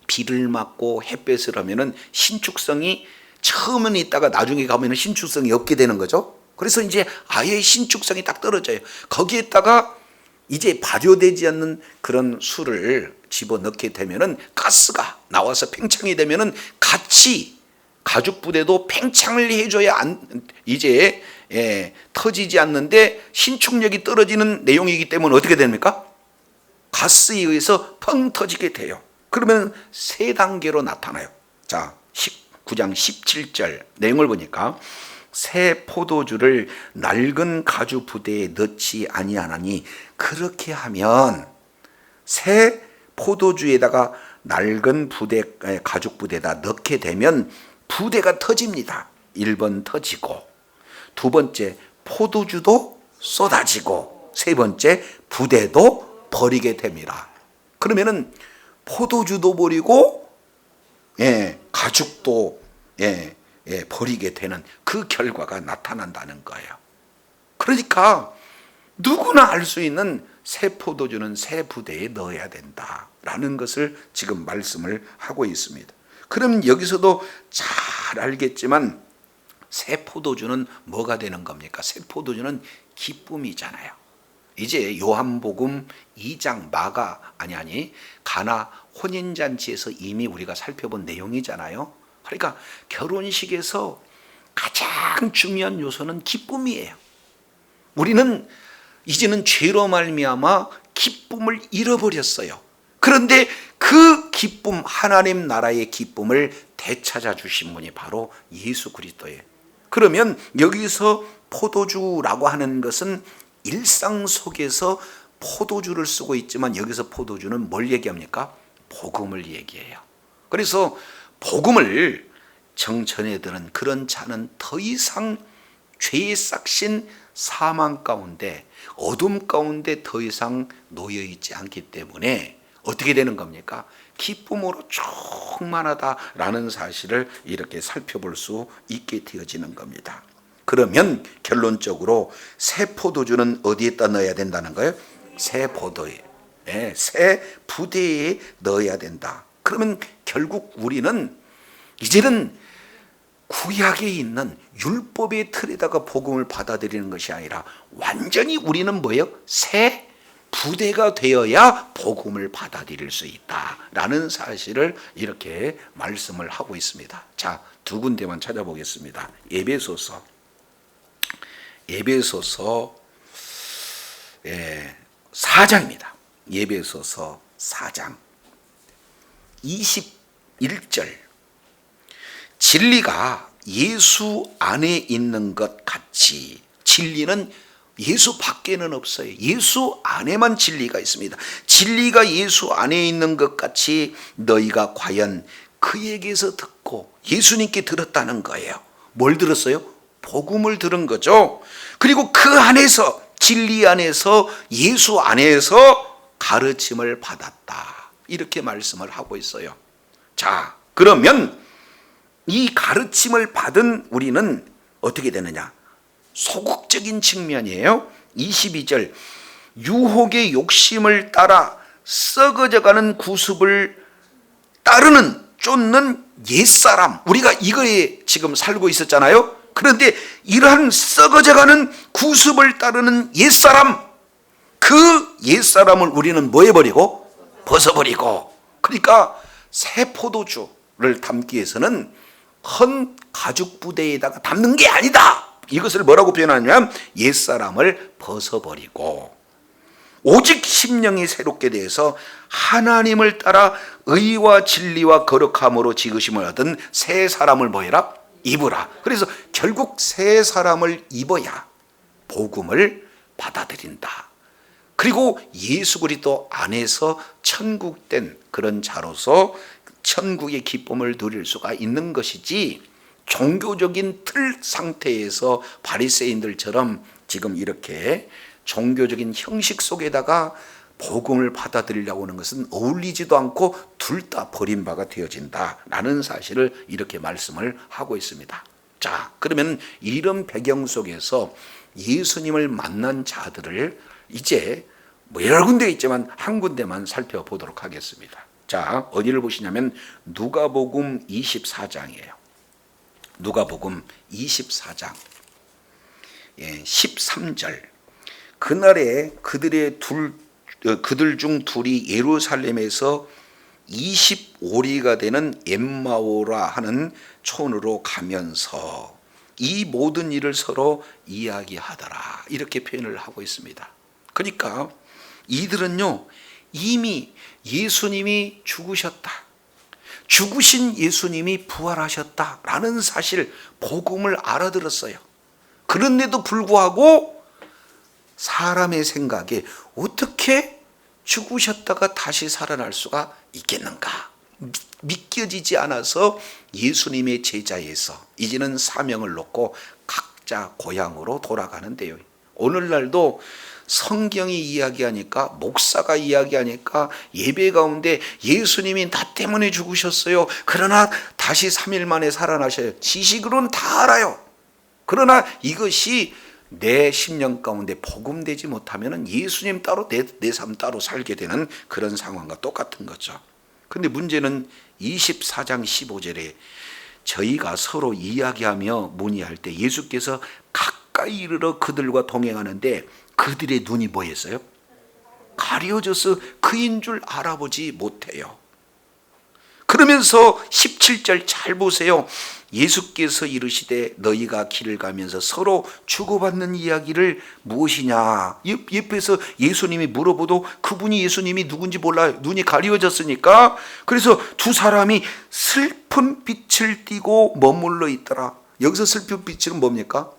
비를 맞고 햇볕을 하면은 신축성이 처음은 있다가 나중에 가면은 신축성이 없게 되는 거죠. 그래서 이제 아예 신축성이 딱 떨어져요. 거기에다가 이제 발효되지 않는 그런 술을 집어넣게 되면은 가스가 나와서 팽창이 되면은 같이 가죽 부대도 팽창을 해줘야 이제 터지지 않는데 신축력이 떨어지는 내용이기 때문에 어떻게 됩니까? 가스에 의해서 펑 터지게 돼요. 그러면 세 단계로 나타나요. 자, 19장 17절 내용을 보니까 새 포도주를 낡은 가죽 부대에 넣지 아니하나니 그렇게 하면 새 포도주에다가 낡은 가죽 부대에다 넣게 되면 부대가 터집니다. 1번 터지고, 두 번째 포도주도 쏟아지고, 세 번째 부대도 버리게 됩니다. 그러면은 포도주도 버리고 가죽도 버리게 되는 그 결과가 나타난다는 거예요. 그러니까 누구나 알 수 있는 새 포도주는 새 부대에 넣어야 된다라는 것을 지금 말씀을 하고 있습니다. 그럼 여기서도 잘 알겠지만 새 포도주는 뭐가 되는 겁니까? 새 포도주는 기쁨이잖아요. 이제 요한복음 2장 가나 혼인잔치에서 이미 우리가 살펴본 내용이잖아요. 그러니까 결혼식에서 가장 중요한 요소는 기쁨이에요. 우리는 이제는 죄로 말미암아 기쁨을 잃어버렸어요. 그런데 그 기쁨, 하나님 나라의 기쁨을 되찾아 주신 분이 바로 예수 그리스도예요. 그러면 여기서 포도주라고 하는 것은 일상 속에서 포도주를 쓰고 있지만 여기서 포도주는 뭘 얘기합니까? 복음을 얘기해요. 그래서 복음을 정천에 드는 그런 자는 더 이상 죄에 싹신 사망 가운데, 어둠 가운데 더 이상 놓여 있지 않기 때문에 어떻게 되는 겁니까? 기쁨으로 충만하다라는 사실을 이렇게 살펴볼 수 있게 되어지는 겁니다. 그러면 결론적으로 새 포도주는 어디에다 넣어야 된다는 거예요? 새 포도에, 새 부대에 넣어야 된다. 그러면 결국 우리는 이제는 구약에 있는 율법의 틀에다가 복음을 받아들이는 것이 아니라 완전히 우리는 뭐예요? 새 부대가 되어야 복음을 받아들일 수 있다라는 사실을 이렇게 말씀을 하고 있습니다. 자, 두 군데만 찾아보겠습니다. 에베소서 4장입니다. 에베소서 4장 21절. 진리가 예수 안에 있는 것 같이, 진리는 예수 밖에는 없어요. 예수 안에만 진리가 있습니다. 진리가 예수 안에 있는 것 같이 너희가 과연 그에게서 듣고 예수님께 들었다는 거예요. 뭘 들었어요? 복음을 들은 거죠. 그리고 그 안에서, 진리 안에서, 예수 안에서 가르침을 받았다, 이렇게 말씀을 하고 있어요. 자, 그러면 이 가르침을 받은 우리는 어떻게 되느냐? 소극적인 측면이에요. 22절. 유혹의 욕심을 따라 썩어져가는 구습을 따르는, 쫓는 옛사람, 우리가 이거에 지금 살고 있었잖아요. 그런데 이러한 썩어져가는 구습을 따르는 옛사람, 그 옛사람을 우리는 뭐 해버리고? 벗어버리고. 그러니까 새 포도주, 담기 위해서는 헌 가죽 부대에다가 담는 게 아니다. 이것을 뭐라고 표현하냐면 옛사람을 벗어버리고 오직 심령이 새롭게 되어서 하나님을 따라 의와 진리와 거룩함으로 지으심을 얻은 새 사람을 뭐해라? 입으라. 그래서 결국 새 사람을 입어야 복음을 받아들인다. 그리고 예수 그리스도 안에서 천국된 그런 자로서 천국의 기쁨을 누릴 수가 있는 것이지, 종교적인 틀 상태에서 바리새인들처럼 지금 이렇게 종교적인 형식 속에다가 복음을 받아들이려고 하는 것은 어울리지도 않고 둘 다 버림바가 되어진다라는 사실을 이렇게 말씀을 하고 있습니다. 자, 그러면 이런 배경 속에서 예수님을 만난 자들을 이제 여러 군데 있지만 한 군데만 살펴보도록 하겠습니다. 자, 어디를 보시냐면 누가복음 24장이에요. 누가복음 24장 13절. 그날에 그들 중 둘이 예루살렘에서 25리가 되는 엠마오라 하는 촌으로 가면서 이 모든 일을 서로 이야기하더라. 이렇게 표현을 하고 있습니다. 그러니까 이들은요, 이미 예수님이 죽으셨다, 죽으신 예수님이 부활하셨다라는 사실, 복음을 알아들었어요. 그런데도 불구하고 사람의 생각에 어떻게 죽으셨다가 다시 살아날 수가 있겠는가, 믿겨지지 않아서 예수님의 제자에서 이제는 사명을 놓고 각자 고향으로 돌아가는데요. 오늘날도 성경이 이야기하니까, 목사가 이야기하니까 예배 가운데 예수님이 나 때문에 죽으셨어요, 그러나 다시 3일 만에 살아나셔요, 지식으로는 다 알아요. 그러나 이것이 내 심령 가운데 복음되지 못하면 예수님 따로 내 삶 따로 살게 되는 그런 상황과 똑같은 거죠. 그런데 문제는 24장 15절에 저희가 서로 이야기하며 문의할 때 예수께서 가까이 이르러 그들과 동행하는데 그들의 눈이 뭐였어요? 가려져서 그인 줄 알아보지 못해요. 그러면서 17절 잘 보세요. 예수께서 이르시되 너희가 길을 가면서 서로 주고받는 이야기를 무엇이냐. 옆에서 예수님이 물어보도 그분이 예수님이 누군지 몰라요. 눈이 가려졌으니까. 그래서 두 사람이 슬픈 빛을 띠고 머물러 있더라. 여기서 슬픈 빛은 뭡니까?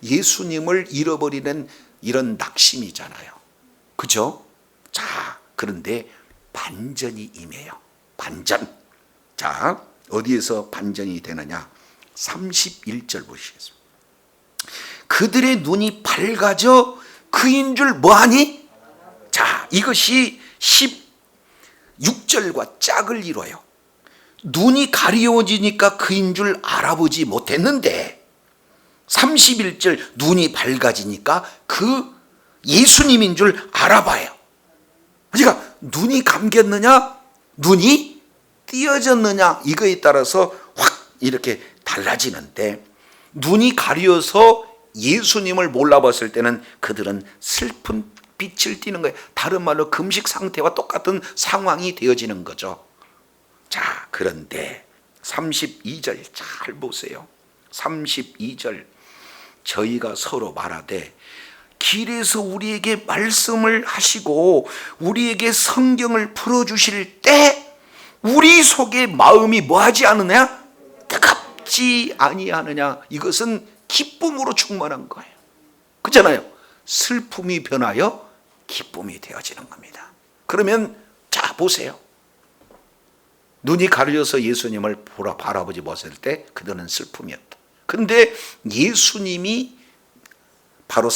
예수님을 잃어버리는 이런 낙심이잖아요. 그죠? 자, 그런데 반전이 임해요. 반전. 자, 어디에서 반전이 되느냐? 31절 보시겠습니다. 그들의 눈이 밝아져 그인 줄 뭐하니? 자, 이것이 16절과 짝을 이뤄요. 눈이 가려워지니까 그인 줄 알아보지 못했는데 31절 눈이 밝아지니까 그 예수님인 줄 알아봐요. 그러니까 눈이 감겼느냐, 눈이 띄어졌느냐, 이거에 따라서 확 이렇게 달라지는데, 눈이 가려서 예수님을 몰라봤을 때는 그들은 슬픈 빛을 띠는 거예요. 다른 말로 금식 상태와 똑같은 상황이 되어지는 거죠. 자, 그런데 32절 잘 보세요. 32절 저희가 서로 말하되 길에서 우리에게 말씀을 하시고 우리에게 성경을 풀어주실 때 우리 속에 마음이 뭐하지 않느냐? 뜨겁지 아니하느냐. 이것은 기쁨으로 충만한 거예요. 그렇잖아요. 슬픔이 변하여 기쁨이 되어지는 겁니다. 그러면 자 보세요. 눈이 가려져서 예수님을 바라보지 못했을 때 그들은 슬픔이었다. 그런데 예수님이 바로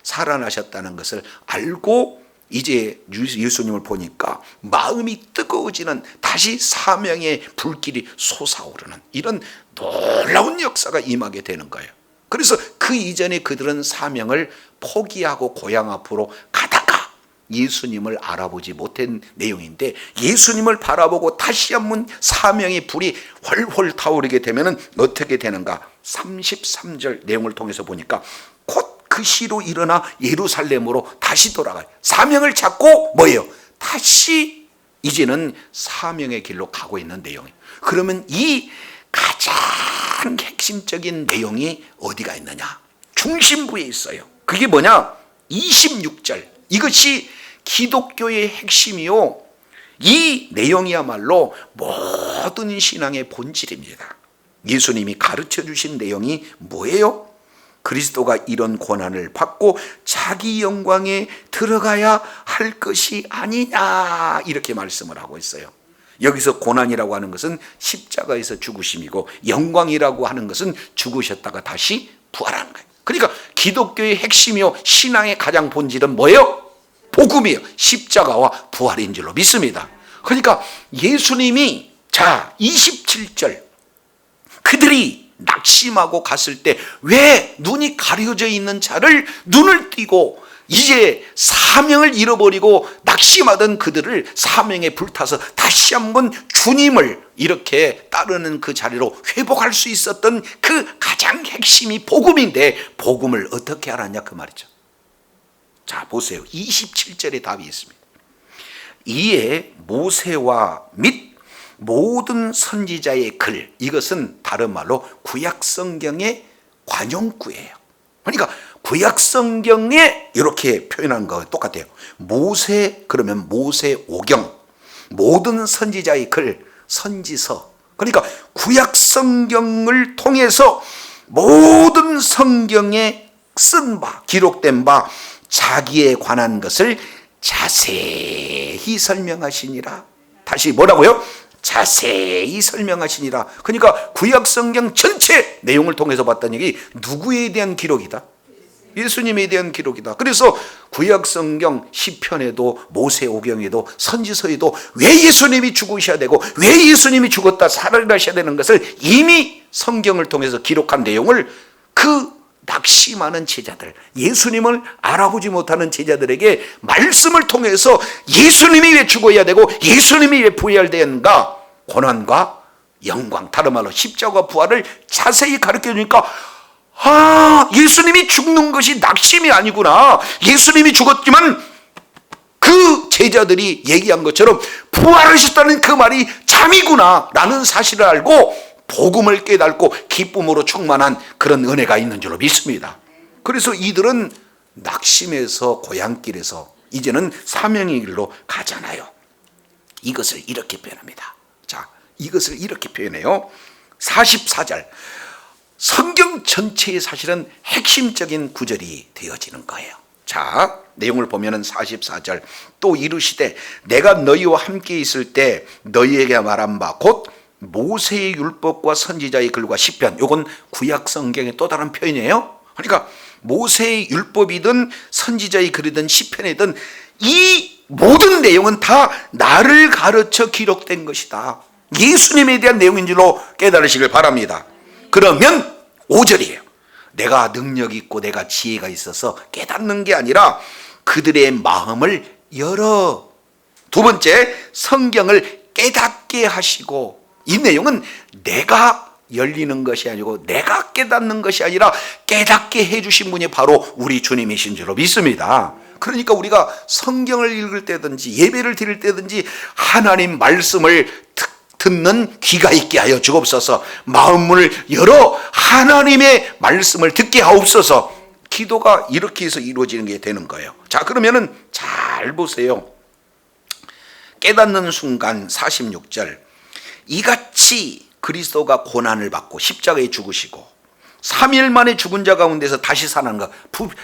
살아나셨다는 것을 알고 이제 예수님을 보니까 마음이 뜨거워지는, 다시 사명의 불길이 솟아오르는 이런 놀라운 역사가 임하게 되는 거예요. 그래서 그 이전에 그들은 사명을 포기하고 고향 앞으로 가다가 예수님을 알아보지 못한 내용인데, 예수님을 바라보고 다시 한번 사명의 불이 훨훨 타오르게 되면 어떻게 되는가? 33절 내용을 통해서 보니까 곧 그 시로 일어나 예루살렘으로 다시 돌아가요. 사명을 찾고 뭐예요? 다시 이제는 사명의 길로 가고 있는 내용이에요. 그러면 이 가장 핵심적인 내용이 어디가 있느냐? 중심부에 있어요. 그게 뭐냐? 26절. 이것이 기독교의 핵심이요, 이 내용이야말로 모든 신앙의 본질입니다. 예수님이 가르쳐 주신 내용이 뭐예요? 그리스도가 이런 고난을 받고 자기 영광에 들어가야 할 것이 아니냐, 이렇게 말씀을 하고 있어요. 여기서 고난이라고 하는 것은 십자가에서 죽으심이고, 영광이라고 하는 것은 죽으셨다가 다시 부활하는 거예요. 그러니까 기독교의 핵심이요, 신앙의 가장 본질은 뭐예요? 복음이에요. 십자가와 부활인 줄로 믿습니다. 그러니까 예수님이, 자 27절, 그들이 낙심하고 갔을 때 왜 눈이 가려져 있는 자를 눈을 띄고 이제 사명을 잃어버리고 낙심하던 그들을 사명에 불타서 다시 한번 주님을 이렇게 따르는 그 자리로 회복할 수 있었던 그 가장 핵심이 복음인데, 복음을 어떻게 알았냐 그 말이죠. 자 보세요. 27절에 답이 있습니다. 이에 모세와 및 모든 선지자의 글, 이것은 다른 말로 구약성경의 관용구예요. 그러니까 구약성경에 이렇게 표현한 거 똑같아요. 모세, 그러면 모세오경, 모든 선지자의 글, 선지서. 그러니까 구약성경을 통해서 모든 성경에 쓴 바, 기록된 바, 자기에 관한 것을 자세히 설명하시니라. 다시 뭐라고요? 자세히 설명하시니라. 그러니까 구약성경 전체 내용을 통해서 봤다는 얘기, 누구에 대한 기록이다? 예수님에 대한 기록이다. 그래서 구약성경 시편에도 모세오경에도 선지서에도 왜 예수님이 죽으셔야 되고 왜 예수님이 죽었다 살아나셔야 되는 것을 이미 성경을 통해서 기록한 내용을 그 낙심하는 제자들, 예수님을 알아보지 못하는 제자들에게 말씀을 통해서 예수님이 왜 죽어야 되고 예수님이 왜 부활해야 되는가, 고난과 영광, 다른 말로 십자가 부활을 자세히 가르쳐 주니까, 아, 예수님이 죽는 것이 낙심이 아니구나, 예수님이 죽었지만 그 제자들이 얘기한 것처럼 부활하셨다는 그 말이 잠이구나 라는 사실을 알고 복음을 깨닫고 기쁨으로 충만한 그런 은혜가 있는 줄로 믿습니다. 그래서 이들은 낙심에서 고향길에서 이제는 사명의 길로 가잖아요. 이것을 이렇게 표현합니다. 자, 이것을 이렇게 표현해요. 44절. 성경 전체의 사실은 핵심적인 구절이 되어지는 거예요. 자, 내용을 보면은 44절. 또 이르시되 내가 너희와 함께 있을 때 너희에게 말한 바 곧 모세의 율법과 선지자의 글과 시편, 요건 구약 성경의 또 다른 표현이에요. 그러니까 모세의 율법이든 선지자의 글이든 시편이든 이 모든 내용은 다 나를 가르쳐 기록된 것이다, 예수님에 대한 내용인 줄로 깨달으시길 바랍니다. 그러면 5절이에요. 내가 능력이 있고 내가 지혜가 있어서 깨닫는 게 아니라 그들의 마음을 열어. 두 번째, 성경을 깨닫게 하시고, 이 내용은 내가 열리는 것이 아니고 내가 깨닫는 것이 아니라 깨닫게 해주신 분이 바로 우리 주님이신 줄로 믿습니다. 그러니까 우리가 성경을 읽을 때든지 예배를 드릴 때든지 하나님 말씀을 듣는 귀가 있게 하여 주옵소서. 마음을 열어 하나님의 말씀을 듣게 하옵소서. 기도가 이렇게 해서 이루어지는 게 되는 거예요. 자, 그러면은 잘 보세요. 깨닫는 순간 46절. 이같이 그리스도가 고난을 받고 십자가에 죽으시고 3일 만에 죽은 자 가운데서 다시 사는 것,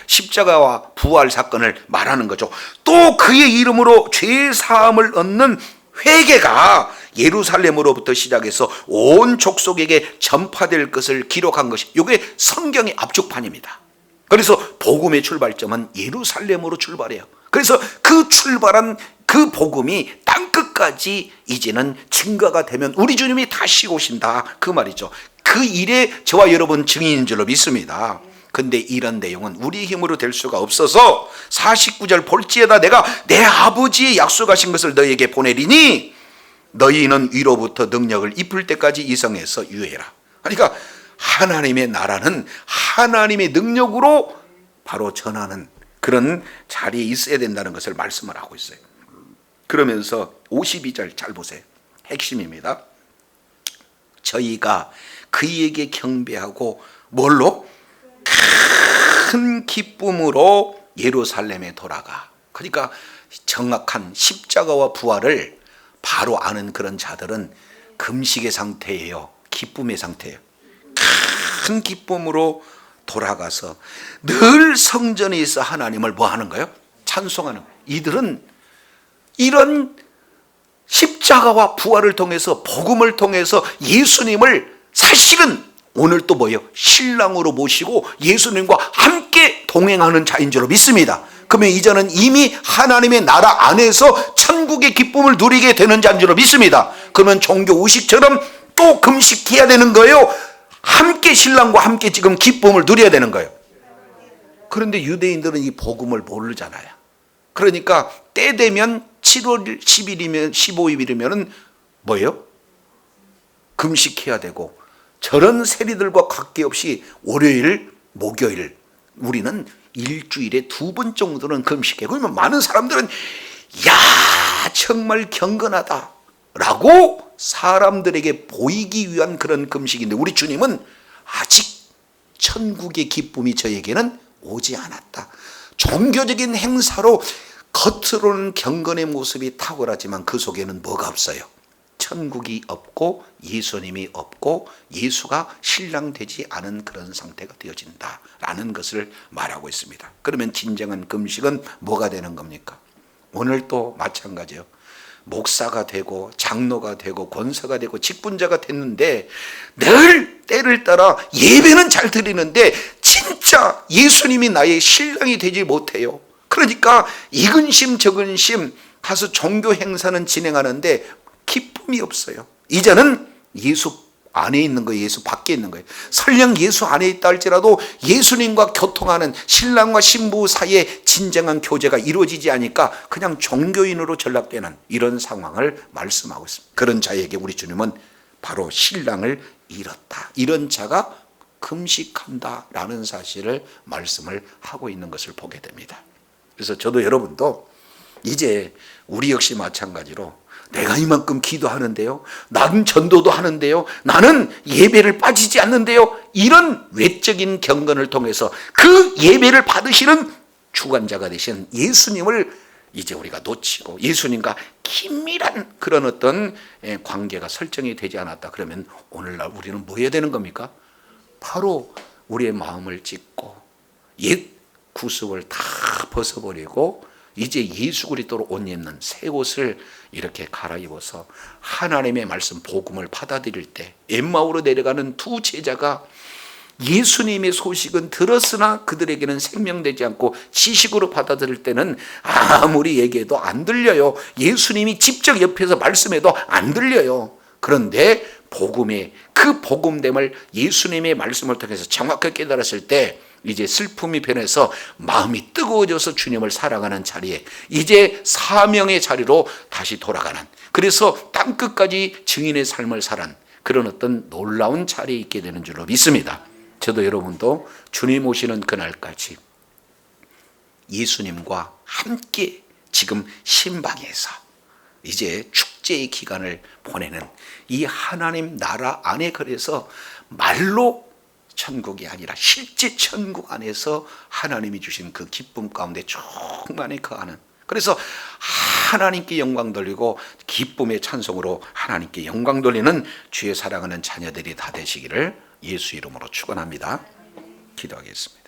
십자가와 부활 사건을 말하는 거죠. 또 그의 이름으로 죄 사함을 얻는 회개가 예루살렘으로부터 시작해서 온 족속에게 전파될 것을 기록한 것이, 이게 성경의 압축판입니다. 그래서 복음의 출발점은 예루살렘으로 출발해요. 그래서 그 출발한 그 복음이 땅끝까지 이제는 증거가 되면 우리 주님이 다시 오신다, 그 말이죠. 그 일에 저와 여러분 증인인 줄로 믿습니다. 근데 이런 내용은 우리 힘으로 될 수가 없어서 49절 볼지에다 내가 내 아버지의 약속하신 것을 너희에게 보내리니 너희는 위로부터 능력을 입을 때까지 이성에서 유예라. 그러니까 하나님의 나라는 하나님의 능력으로 바로 전하는 그런 자리에 있어야 된다는 것을 말씀을 하고 있어요. 그러면서 52절 잘 보세요. 핵심입니다. 저희가 그에게 경배하고 뭘로? 큰 기쁨으로 예루살렘에 돌아가. 그러니까 정확한 십자가와 부활을 바로 아는 그런 자들은 금식의 상태예요. 기쁨의 상태예요. 큰 기쁨으로 돌아가서 늘 성전에 있어 하나님을 뭐 하는 거예요? 찬송하는 거예요. 이들은 이런 십자가와 부활을 통해서, 복음을 통해서 예수님을 사실은 오늘 또 뭐예요? 신랑으로 모시고 예수님과 함께 동행하는 자인 줄로 믿습니다. 그러면 이제는 이미 하나님의 나라 안에서 천국의 기쁨을 누리게 되는 자인 줄로 믿습니다. 그러면 종교 의식처럼 또 금식해야 되는 거예요? 함께 신랑과 함께 지금 기쁨을 누려야 되는 거예요. 그런데 유대인들은 이 복음을 모르잖아요. 그러니까 때 되면 7월 10일이면 15일이면 뭐예요? 금식해야 되고, 저런 세리들과 관계없이 월요일, 목요일 우리는 일주일에 2번 정도는 금식해. 그러면 많은 사람들은 야 정말 경건하다 라고 사람들에게 보이기 위한 그런 금식인데, 우리 주님은 아직 천국의 기쁨이 저에게는 오지 않았다. 종교적인 행사로 겉으로는 경건의 모습이 탁월하지만 그 속에는 뭐가 없어요? 천국이 없고 예수님이 없고 예수가 신랑 되지 않은 그런 상태가 되어진다라는 것을 말하고 있습니다. 그러면 진정한 금식은 뭐가 되는 겁니까? 오늘 또 마찬가지예요. 목사가 되고 장로가 되고 권사가 되고 직분자가 됐는데 늘 때를 따라 예배는 잘 드리는데 진짜 예수님이 나의 신랑이 되지 못해요. 그러니까 이근심 저근심 가서 종교 행사는 진행하는데 기쁨이 없어요. 이제는 예수 안에 있는 거예요. 예수 밖에 있는 거예요. 설령 예수 안에 있다 할지라도 예수님과 교통하는 신랑과 신부 사이에 진정한 교제가 이루어지지 않으니까 그냥 종교인으로 전락되는 이런 상황을 말씀하고 있습니다. 그런 자에게 우리 주님은 바로 신랑을 잃었다, 이런 자가 금식한다라는 사실을 말씀을 하고 있는 것을 보게 됩니다. 그래서 저도 여러분도 이제 우리 역시 마찬가지로 내가 이만큼 기도하는데요, 나는 전도도 하는데요, 나는 예배를 빠지지 않는데요, 이런 외적인 경건을 통해서 그 예배를 받으시는 주관자가 되신 예수님을 이제 우리가 놓치고 예수님과 긴밀한 그런 어떤 관계가 설정이 되지 않았다 그러면 오늘날 우리는 뭐 해야 되는 겁니까? 바로 우리의 마음을 찢고 옛 구습을 다 벗어버리고 이제 예수 그리스도로 옷 입는 새 옷을 이렇게 갈아입어서 하나님의 말씀 복음을 받아들일 때, 엠마오로 내려가는 두 제자가 예수님의 소식은 들었으나 그들에게는 생명되지 않고 지식으로 받아들일 때는 아무리 얘기해도 안 들려요. 예수님이 직접 옆에서 말씀해도 안 들려요. 그런데 복음의 그 복음됨을 예수님의 말씀을 통해서 정확하게 깨달았을 때 이제 슬픔이 변해서 마음이 뜨거워져서 주님을 사랑하는 자리에 이제 사명의 자리로 다시 돌아가는, 그래서 땅끝까지 증인의 삶을 살한 그런 어떤 놀라운 자리에 있게 되는 줄로 믿습니다. 저도 여러분도 주님 오시는 그날까지 예수님과 함께 지금 신방에서 이제 축제의 기간을 보내는 이 하나님 나라 안에, 그래서 말로 천국이 아니라 실제 천국 안에서 하나님이 주신 그 기쁨 가운데 충만히 거하는, 그래서 하나님께 영광 돌리고 기쁨의 찬송으로 하나님께 영광 돌리는 주의 사랑하는 자녀들이 다 되시기를 예수 이름으로 축원합니다. 기도하겠습니다.